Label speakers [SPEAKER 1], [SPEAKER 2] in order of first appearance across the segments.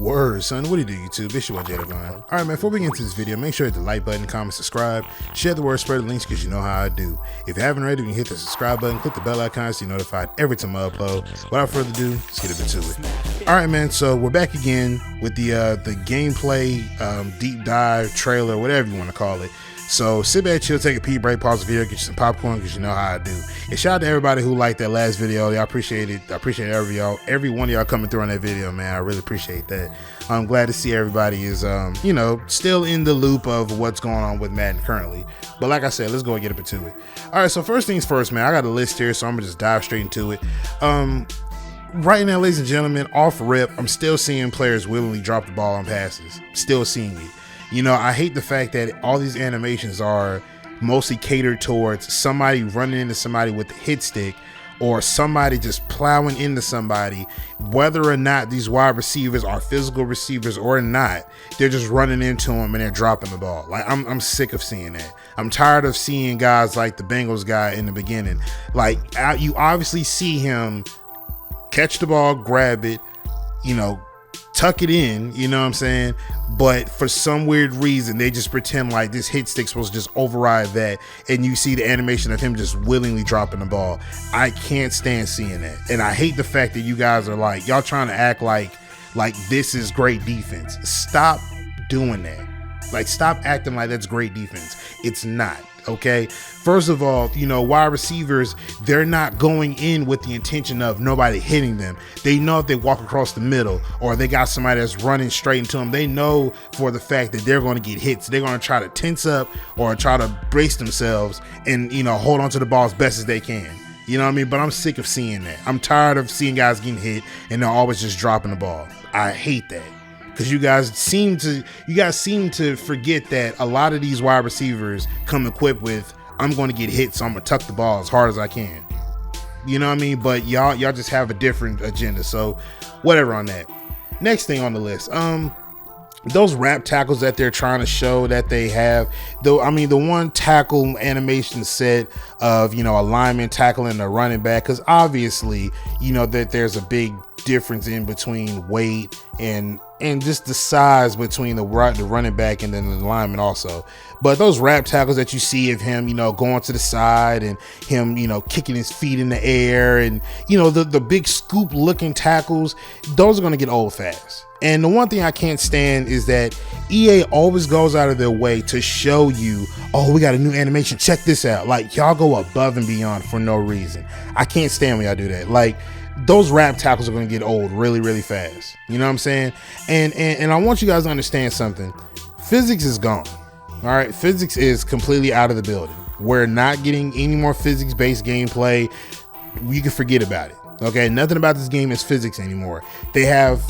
[SPEAKER 1] Word, son. What do you do, YouTube? It's your boy, Jadavon. Alright, man, before we get into this video, make sure to hit the like button, comment, subscribe, share the word, spread the links, because you know how I do. If you haven't already, you can hit the subscribe button, click the bell icon so you're notified every time I upload. Without further ado, let's get into it. Alright, man, so we're back again with the gameplay, deep dive, trailer, whatever you want to call it. So sit back, chill, take a pee break, pause the video, get you some popcorn, because you know how I do. And shout out to everybody who liked that last video. Y'all appreciate it. I appreciate every one of y'all coming through on that video, man. I really appreciate that. I'm glad to see everybody is, still in the loop of what's going on with Madden currently. But like I said, let's go and get up into it. All right, so first things first, man. I got a list here, so I'm gonna just dive straight into it. Right now, ladies and gentlemen, off rip, I'm still seeing players willingly drop the ball on passes. Still seeing it. You know, I hate the fact that all these animations are mostly catered towards somebody running into somebody with the hit stick or somebody just plowing into somebody, whether or not these wide receivers are physical receivers or not. They're just running into them and they're dropping the ball. Like, I'm sick of seeing that. I'm tired of seeing guys like the Bengals guy in the beginning. Like, you obviously see him catch the ball, grab it, tuck it in, you know what I'm saying? But for some weird reason, they just pretend like this hit stick's supposed to just override that, and you see the animation of him just willingly dropping the ball. I can't stand seeing that. And I hate the fact that you guys are like, y'all trying to act like this is great defense. Stop doing that. Like, stop acting like that's great defense. It's not. Okay, first of all, wide receivers, they're not going in with the intention of nobody hitting them. They know if they walk across the middle or they got somebody that's running straight into them, they know for the fact that they're going to get hit. So they're going to try to tense up or try to brace themselves and, hold on to the ball as best as they can. You know what I mean? But I'm sick of seeing that. I'm tired of seeing guys getting hit and they're always just dropping the ball. I hate that. Because you guys seem to forget that a lot of these wide receivers come equipped with, I'm going to get hit, so I'm going to tuck the ball as hard as I can. You know what I mean? But y'all just have a different agenda. So whatever on that. Next thing on the list, those wrap tackles that they're trying to show that they have, though, I mean, the one tackle animation set of, a lineman tackling a running back, because obviously, that there's a big difference in between weight and just the size between the running back and then the lineman also. But those wrap tackles that you see of him, going to the side and him, kicking his feet in the air and, the big scoop looking tackles, those are going to get old fast. And the one thing I can't stand is that EA always goes out of their way to show you, oh, we got a new animation, check this out. Like, y'all go above and beyond for no reason. I can't stand when y'all do that. Like, those wrap tackles are going to get old really, really fast. You know what I'm saying? And I want you guys to understand something. Physics is gone. All right. Physics is completely out of the building. We're not getting any more physics-based gameplay. You can forget about it. Okay. Nothing about this game is physics anymore. They have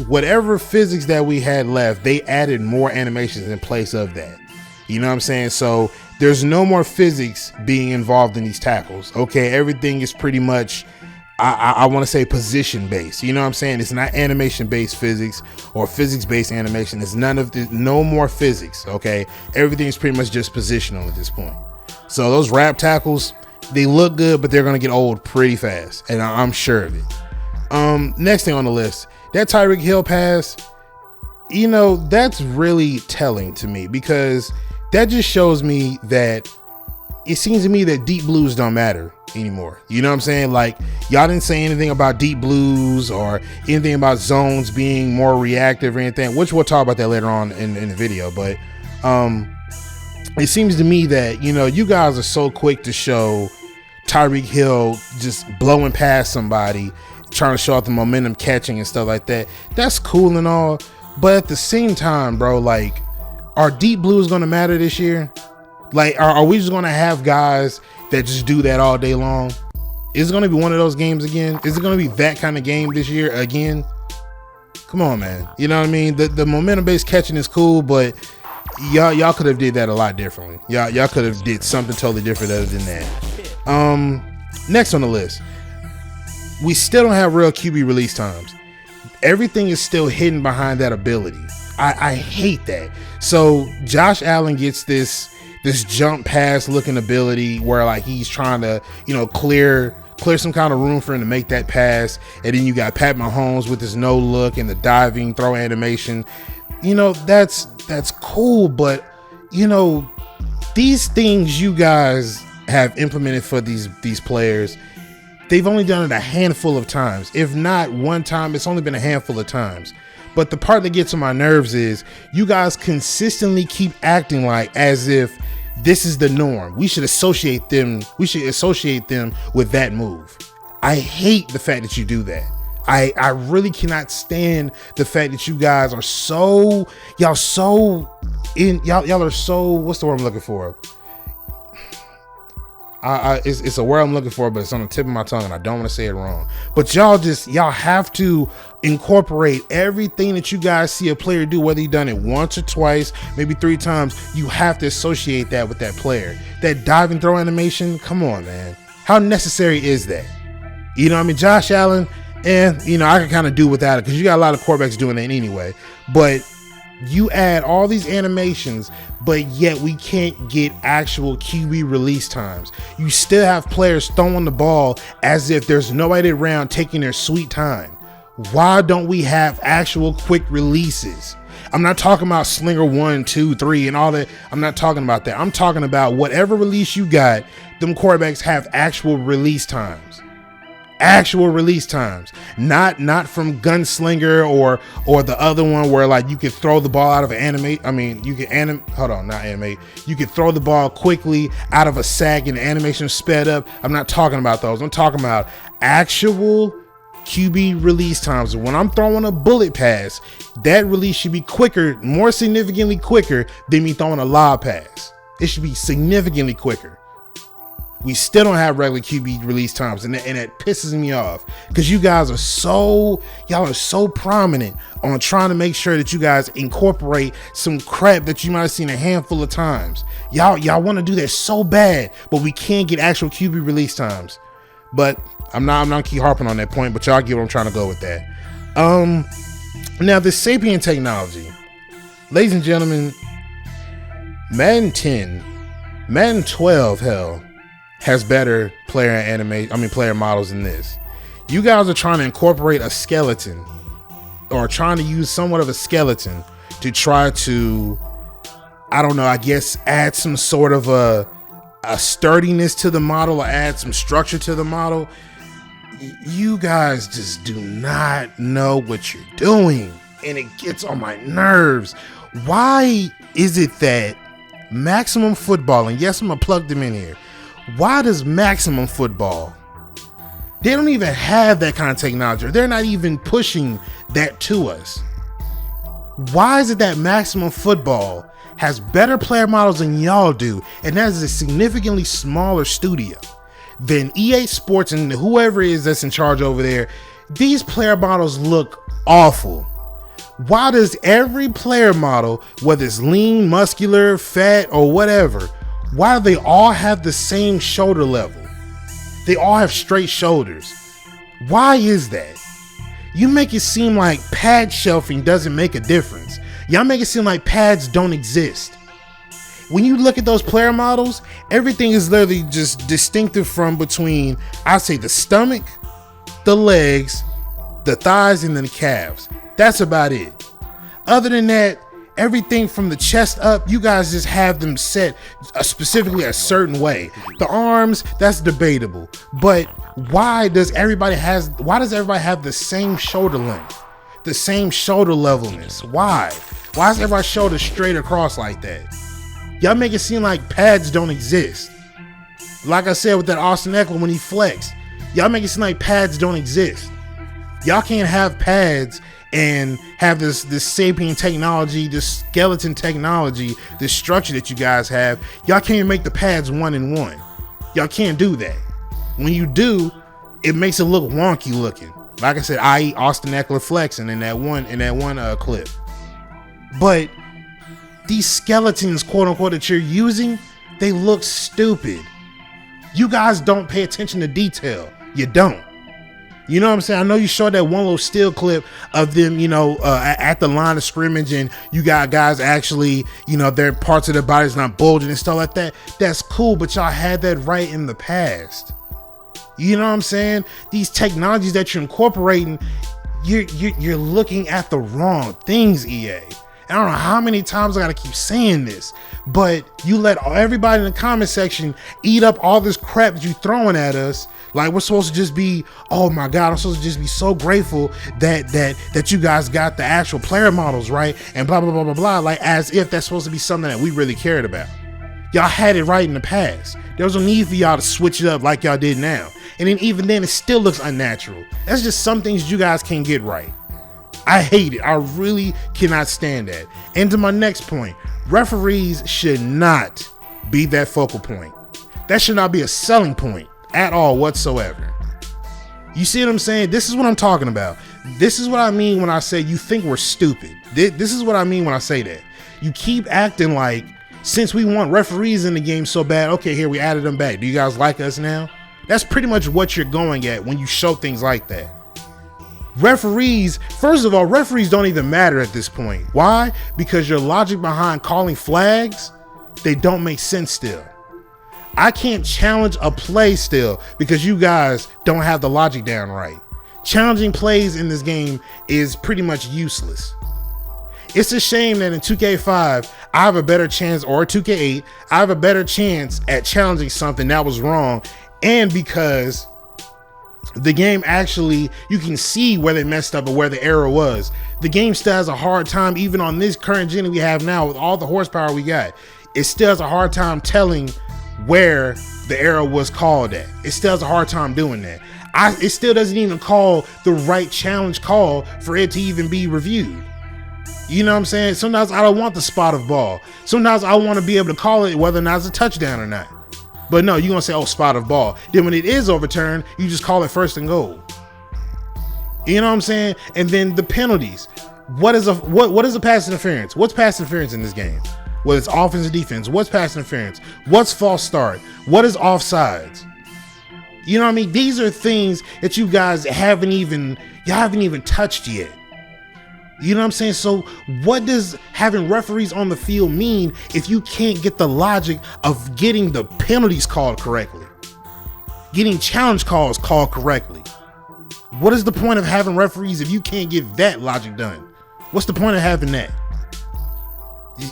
[SPEAKER 1] whatever physics that we had left. They added more animations in place of that. You know what I'm saying? So there's no more physics being involved in these tackles. Okay. Everything is pretty much, I want to say, position based. You know what I'm saying? It's not animation based physics or physics based animation. It's no more physics. Okay. Everything's pretty much just positional at this point. So those wrap tackles, they look good, but they're going to get old pretty fast. And I'm sure of it. Next thing on the list, that Tyreek Hill pass, that's really telling to me, because that just shows me that it seems to me that deep blues don't matter anymore. You know what I'm saying? Like, y'all didn't say anything about deep blues or anything about zones being more reactive or anything, which we'll talk about that later on in the video. But it seems to me that, you guys are so quick to show Tyreek Hill just blowing past somebody, trying to show off the momentum catching and stuff like that. That's cool and all, but at the same time, bro, like, are deep blues going to matter this year? Like, are we just going to have guys that just do that all day long? Is it going to be one of those games again? Is it going to be that kind of game this year again? Come on, man. You know what I mean? The momentum based catching is cool, but y'all could have did that a lot differently. Y'all could have did something totally different other than that. Next on the list, we still don't have real QB release times. Everything is still hidden behind that ability. I hate that. So Josh Allen gets this jump pass looking ability where, like, he's trying to, clear clear some kind of room for him to make that pass. And then you got Pat Mahomes with his no look and the diving throw animation. You know, that's cool. But, you know, these things you guys have implemented for these players, they've only done it a handful of times. If not one time, it's only been a handful of times. But the part that gets on my nerves is you guys consistently keep acting like as if this is the norm. We should associate them with that move. I hate the fact that you do that. I really cannot stand the fact that you guys are y'all are so, what's the word I'm looking for? It's a word I'm looking for, but it's on the tip of my tongue and I don't want to say it wrong. But y'all have to incorporate everything that you guys see a player do, whether you've done it once or twice, maybe 3 times. You have to associate that with that player. That dive and throw animation, come on, man. How necessary is that? You know what I mean? Josh Allen, and you know, I can kind of do without it because you got a lot of quarterbacks doing that anyway. But you add all these animations, but yet we can't get actual QB release times. You still have players throwing the ball as if there's nobody around taking their sweet time. Why don't we have actual quick releases? I'm not talking about slinger 1, 2, 3 and all that. I'm not talking about that. I'm talking about whatever release you got, them quarterbacks have actual release times. Actual release times, not from Gunslinger or the other one where like you could throw the ball out of an animate. I mean, you could not animate. You could throw the ball quickly out of a sack and the animation sped up. I'm not talking about those. I'm talking about actual QB release times. When I'm throwing a bullet pass, that release should be quicker, more significantly quicker than me throwing a lob pass. It should be significantly quicker. We still don't have regular QB release times, and it pisses me off because you guys are so prominent on trying to make sure that you guys incorporate some crap that you might have seen a handful of times. Y'all want to do that so bad, but we can't get actual QB release times. But I'm not keep harping on that point, but y'all get where I'm trying to go with that. Now the Sapien technology, ladies and gentlemen, Madden 10, Madden 12, hell, has better player models than this. You guys are trying to incorporate a skeleton or trying to use somewhat of a skeleton to try to, I don't know, I guess add some sort of a sturdiness to the model or add some structure to the model. You guys just do not know what you're doing, and it gets on my nerves. Why is it that Maximum Football, and yes, I'm gonna plug them in here, why does Maximum Football, they don't even have that kind of technology. They're not even pushing that to us. Why is it that Maximum Football has better player models than y'all do, and that is a significantly smaller studio than EA Sports and whoever is that's in charge over there? These player models look awful. Why does every player model, whether it's lean, muscular, fat, or whatever, why do they all have the same shoulder level? They all have straight shoulders. Why is that? You make it seem like pad shelving doesn't make a difference. Y'all make it seem like pads don't exist. When you look at those player models, everything is literally just distinctive from between, I'd say, the stomach, the legs, the thighs, and then the calves. That's about it. Other than that, everything from the chest up, you guys just have them set specifically a certain way. The arms, that's debatable. But why does everybody have the same shoulder length, the same shoulder levelness? Why? Why is everybody's shoulder straight across like that? Y'all make it seem like pads don't exist. Like I said with that Austin Eckler when he flexed, y'all make it seem like pads don't exist. Y'all can't have pads and have this Sapien technology, this skeleton technology, this structure that you guys have. Y'all can't even make the pads 1 and 1. Y'all can't do that. When you do, it makes it look wonky looking. Like I said, i.e. Austin Eckler flexing in that one clip. But these skeletons, quote unquote, that you're using, they look stupid. You guys don't pay attention to detail. You don't. You know what I'm saying? I know you showed that one little still clip of them, at the line of scrimmage, and you got guys actually, their parts of their bodies not bulging and stuff like that. That's cool, but y'all had that right in the past. You know what I'm saying? These technologies that you're incorporating, you're looking at the wrong things, EA. I don't know how many times I gotta keep saying this, but you let everybody in the comment section eat up all this crap that you throwing at us. Like we're supposed to just be, oh my God, I'm supposed to just be so grateful that you guys got the actual player models right, and blah blah blah blah blah. Like as if that's supposed to be something that we really cared about. Y'all had it right in the past. There was no need for y'all to switch it up like y'all did now. And then even then, it still looks unnatural. That's just some things you guys can't get right. I hate it. I really cannot stand that. And to my next point, referees should not be that focal point. That should not be a selling point at all whatsoever. You see what I'm saying? This is what I'm talking about. This is what I mean when I say you think we're stupid. This is what I mean when I say that. You keep acting like, since we want referees in the game so bad, okay, here, we added them back. Do you guys like us now? That's pretty much what you're going at when you show things like that. Referees, first of all, referees don't even matter at this point. Why? Because your logic behind calling flags, they don't make sense still. I can't challenge a play still because you guys don't have the logic down right. Challenging plays in this game is pretty much useless. It's a shame that in 2K5, I have a better chance, or 2K8, I have a better chance at challenging something that was wrong. And because the game actually, you can see where they messed up or where the error was. The game still has a hard time, even on this current gen we have now with all the horsepower we got, it still has a hard time telling where the error was called at. It still has a hard time doing that. It still doesn't even call the right challenge call for it to even be reviewed. You know what I'm saying? Sometimes I don't want the spot of ball. Sometimes I want to be able to call it whether or not it's a touchdown or not. But no, you're going to say, oh, spot of ball. Then when it is overturned, you just call it first and goal. You know what I'm saying? And then the penalties. What is a pass interference? What's pass interference in this game? Whether it's offense or defense, what's pass interference? What's false start? What is offsides? You know what I mean? These are things that you guys haven't even touched yet. You know what I'm saying? So what does having referees on the field mean if you can't get the logic of getting the penalties called correctly? Getting challenge calls called correctly? What is the point of having referees if you can't get that logic done? What's the point of having that?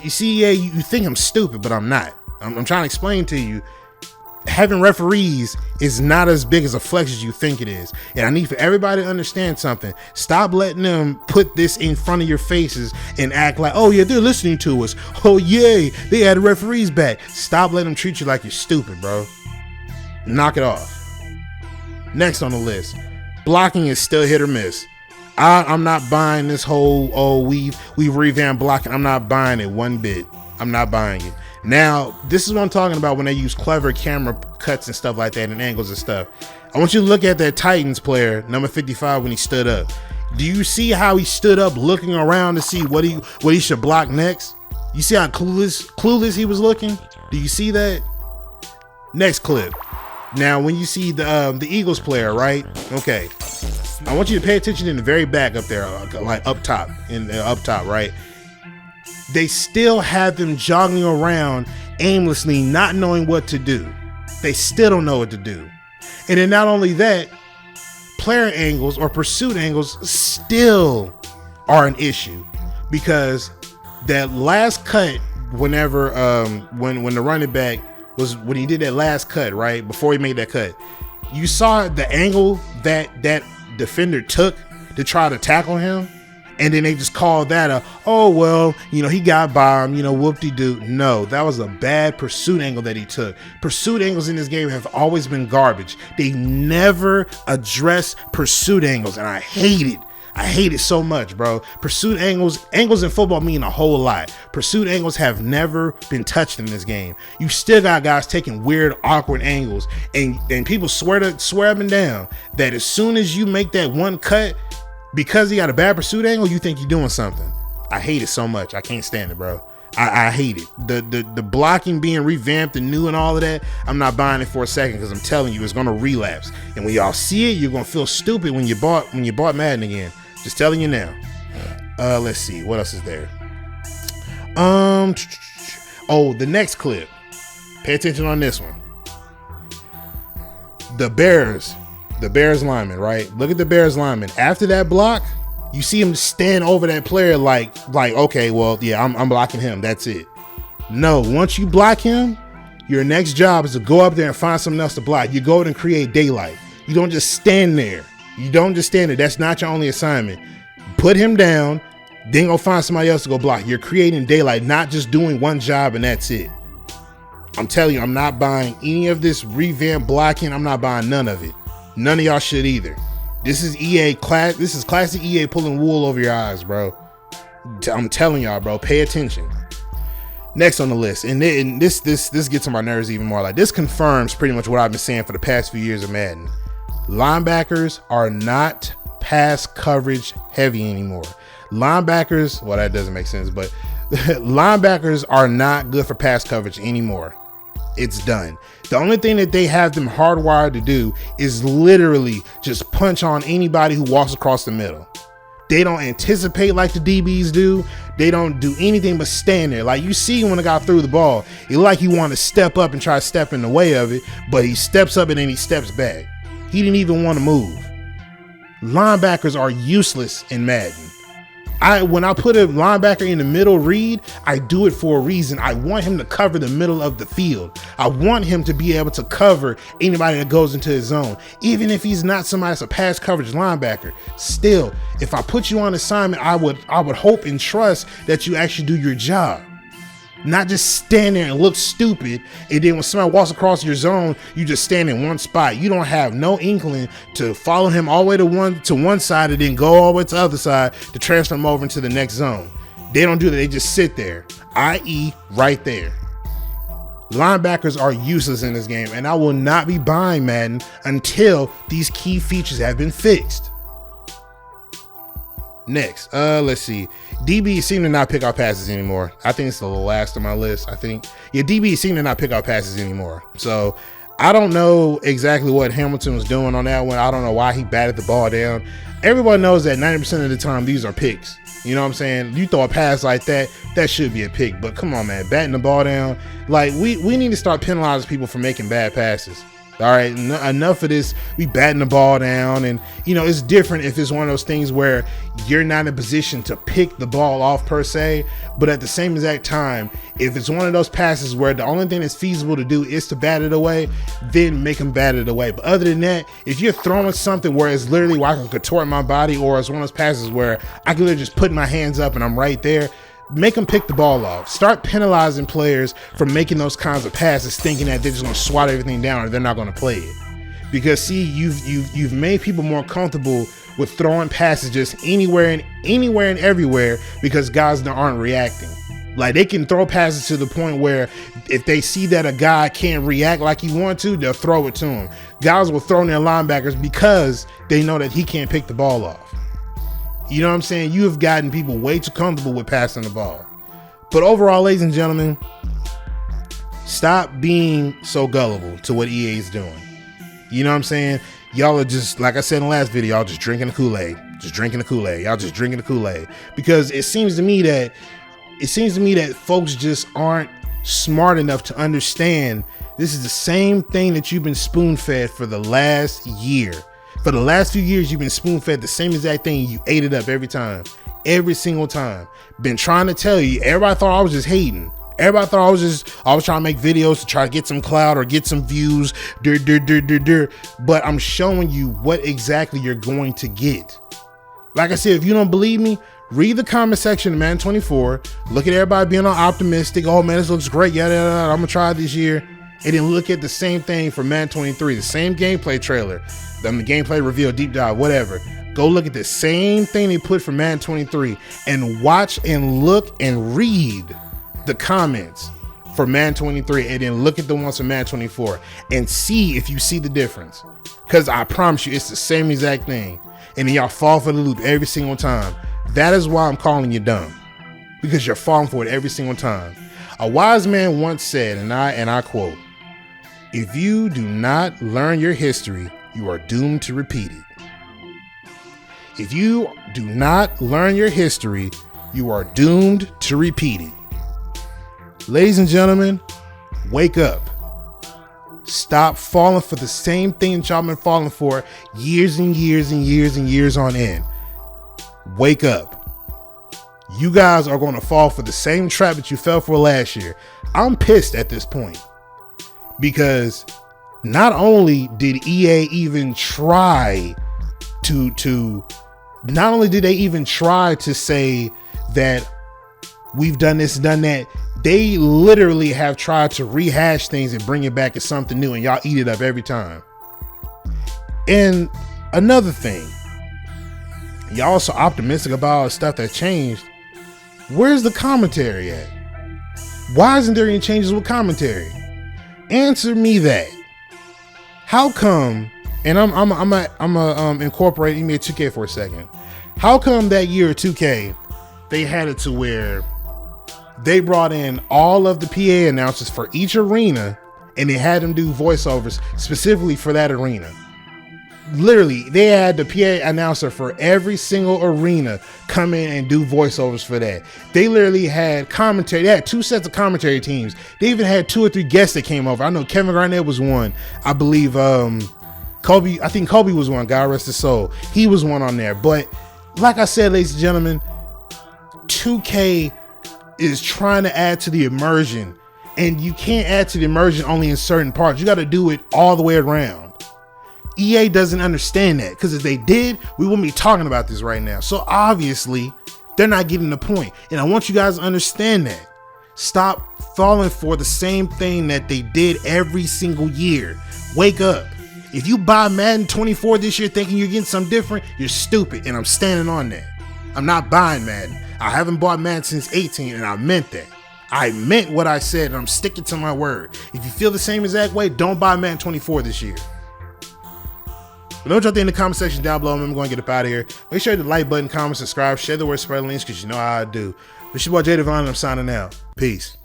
[SPEAKER 1] You see, yeah, you think I'm stupid, but I'm not. I'm trying to explain to you, having referees is not as big as a flex as you think it is. And I need for everybody to understand something. Stop letting them put this in front of your faces and act like, oh yeah, they're listening to us. Oh yay, they added referees back. Stop letting them treat you like you're stupid, bro. Knock it off. Next on the list, blocking is still hit or miss. I'm not buying this whole, oh, we've revamped blocking. I'm not buying it one bit. I'm not buying it. Now, this is what I'm talking about when they use clever camera cuts and stuff like that and angles and stuff. I want you to look at that Titans player, number 55, when he stood up. Do you see how he stood up looking around to see what he should block next? You see how clueless he was looking? Do you see that? Next clip. Now, when you see the Eagles player, right? Okay. I want you to pay attention in the very back up there, like up top, right? They still have them jogging around aimlessly, not knowing what to do. They still don't know what to do. And then not only that, player angles or pursuit angles still are an issue, because that last cut, whenever when the running back was, when he did that last cut, right before he made that cut, you saw the angle that defender took to try to tackle him, and then they just called that oh well, he got by him, whoop-de-doo. No, that was a bad pursuit angle that he took. Pursuit angles in this game have always been garbage. They never address pursuit angles, and I hate it. I hate it so much, bro. Pursuit angles in football mean a whole lot. Pursuit angles have never been touched in this game. You still got guys taking weird, awkward angles, and people swear up and down that as soon as you make that one cut, because he got a bad pursuit angle, you think you're doing something. I hate it so much. I can't stand it, bro. I hate it. The blocking being revamped and new and all of that, I'm not buying it for a second, because I'm telling you, it's gonna relapse. And when y'all see it, you're gonna feel stupid when you bought Madden again. Just telling you now. Let's see, what else is there? Oh, the next clip. Pay attention on this one. The Bears lineman, right? Look at the Bears lineman. After that block, you see him stand over that player like, okay, well, yeah, I'm blocking him. That's it. No, once you block him, your next job is to go up there and find something else to block. You go out and create daylight. You don't just stand there. That's not your only assignment. Put him down, then go find somebody else to go block. You're creating daylight, not just doing one job and that's it. I'm telling you, I'm not buying any of this revamped blocking. I'm not buying none of it. None of y'all should either. This is this is classic EA pulling wool over your eyes, bro. I'm telling y'all, bro, pay attention. Next on the list, and this gets on my nerves even more. Like, this confirms pretty much what I've been saying for the past few years of Madden. Linebackers are not pass coverage heavy anymore. Linebackers, well, that doesn't make sense, but linebackers are not good for pass coverage anymore. It's done. The only thing that they have them hardwired to do is literally just punch on anybody who walks across the middle. They don't anticipate like the DBs do. They don't do anything but stand there. Like, you see when the guy threw the ball, it looked like he wanted to step up and try to step in the way of it, but he steps up and then he steps back. He didn't even want to move. Linebackers are useless in Madden. When I put a linebacker in the middle read, I do it for a reason. I want him to cover the middle of the field. I want him to be able to cover anybody that goes into his zone. Even if he's not somebody that's a pass coverage linebacker, still, if I put you on assignment, I would hope and trust that you actually do your job. Not just stand there and look stupid, and then when somebody walks across your zone, you just stand in one spot. You don't have no inkling to follow him all the way to one side and then go all the way to the other side to transfer him over into the next zone. They don't do that. They just sit there, i.e. right there. Linebackers are useless in this game, and I will not be buying Madden until these key features have been fixed. Next, let's see. DBs seem to not pick out passes anymore. I think it's the last on my list. DBs seem to not pick out passes anymore. So I don't know exactly what Hamilton was doing on that one. I don't know why he batted the ball down. Everyone knows that 90% of the time these are picks. You know what I'm saying? You throw a pass like that, that should be a pick. But come on, man, batting the ball down. Like, we need to start penalizing people for making bad passes. All right, enough of this. We batting the ball down, and it's different if it's one of those things where you're not in a position to pick the ball off per se, but at the same exact time, if it's one of those passes where the only thing that's feasible to do is to bat it away, then make them bat it away. But other than that, if you're throwing something where it's literally where I can contort my body, or it's one of those passes where I can literally just put my hands up and I'm right there, make them pick the ball off. Start penalizing players for making those kinds of passes, thinking that they're just going to swat everything down or they're not going to play it. Because see, you've made people more comfortable with throwing passes just anywhere and everywhere because guys aren't reacting. Like, they can throw passes to the point where if they see that a guy can't react like he wants to, they'll throw it to him. Guys will throw in their linebackers because they know that he can't pick the ball off. You know what I'm saying? You have gotten people way too comfortable with passing the ball. But overall, ladies and gentlemen, stop being so gullible to what EA is doing. You know what I'm saying? Y'all are just, like I said in the last video, y'all just drinking the Kool-Aid. Y'all just drinking the Kool-Aid. Because it seems to me that folks just aren't smart enough to understand this is the same thing that you've been spoon-fed for the last year. For the last few years, you've been spoon-fed the same exact thing. You ate it up every time. Every single time. Been trying to tell you. Everybody thought I was just hating. Everybody thought I was trying to make videos to try to get some clout or get some views. But I'm showing you what exactly you're going to get. Like I said, if you don't believe me, read the comment section of Madden 24. Look at everybody being all optimistic. Oh man, this looks great. Yeah, I'm gonna try it this year. And then look at the same thing for Madden 23, the same gameplay trailer, the gameplay reveal, deep dive, whatever. Go look at the same thing they put for Madden 23 and watch and look and read the comments for Madden 23, and then look at the ones for Madden 24 and see if you see the difference. Because I promise you, it's the same exact thing. And then y'all fall for the loop every single time. That is why I'm calling you dumb. Because you're falling for it every single time. A wise man once said, and I quote, "If you do not learn your history, you are doomed to repeat it." If you do not learn your history, you are doomed to repeat it. Ladies and gentlemen, wake up. Stop falling for the same thing that y'all been falling for years and years and years and years on end. Wake up. You guys are going to fall for the same trap that you fell for last year. I'm pissed at this point because not only did EA even try to not only did they even try to say that we've done this and done that, they literally have tried to rehash things and bring it back as something new, and y'all eat it up every time. And another thing, y'all so optimistic about all the stuff that changed. Where's the commentary at? Why isn't there any changes with commentary? Answer me that. How come? And I'm incorporating me at 2K for a second. How come that year at 2K they had it to where they brought in all of the PA announcers for each arena and they had them do voiceovers specifically for that arena? Literally, they had the PA announcer for every single arena come in and do voiceovers for that. They literally had commentary. They had 2 sets of commentary teams. They even had 2 or 3 guests that came over. I know Kevin Garnett was one. I believe Kobe. I think Kobe was one. God rest his soul. He was one on there. But like I said, ladies and gentlemen, 2K is trying to add to the immersion, and you can't add to the immersion only in certain parts. You got to do it all the way around. EA doesn't understand that, because if they did, we wouldn't be talking about this right now. So obviously they're not getting the point, and I want you guys to understand that. Stop falling for the same thing that they did every single year. Wake up. If you buy Madden 24 this year thinking you're getting something different, you're stupid, and I'm standing on that. I'm not buying Madden. I haven't bought Madden since 18, and I meant that. I meant what I said, and I'm sticking to my word. If you feel the same exact way, don't buy Madden 24 this year. But don't y'all think in the comment section down below. I'm going to get up out of here. Make sure to like button, comment, subscribe, share the word, spread the links, because you know how I do. This your boy Jay Devon, and I'm signing out. Peace.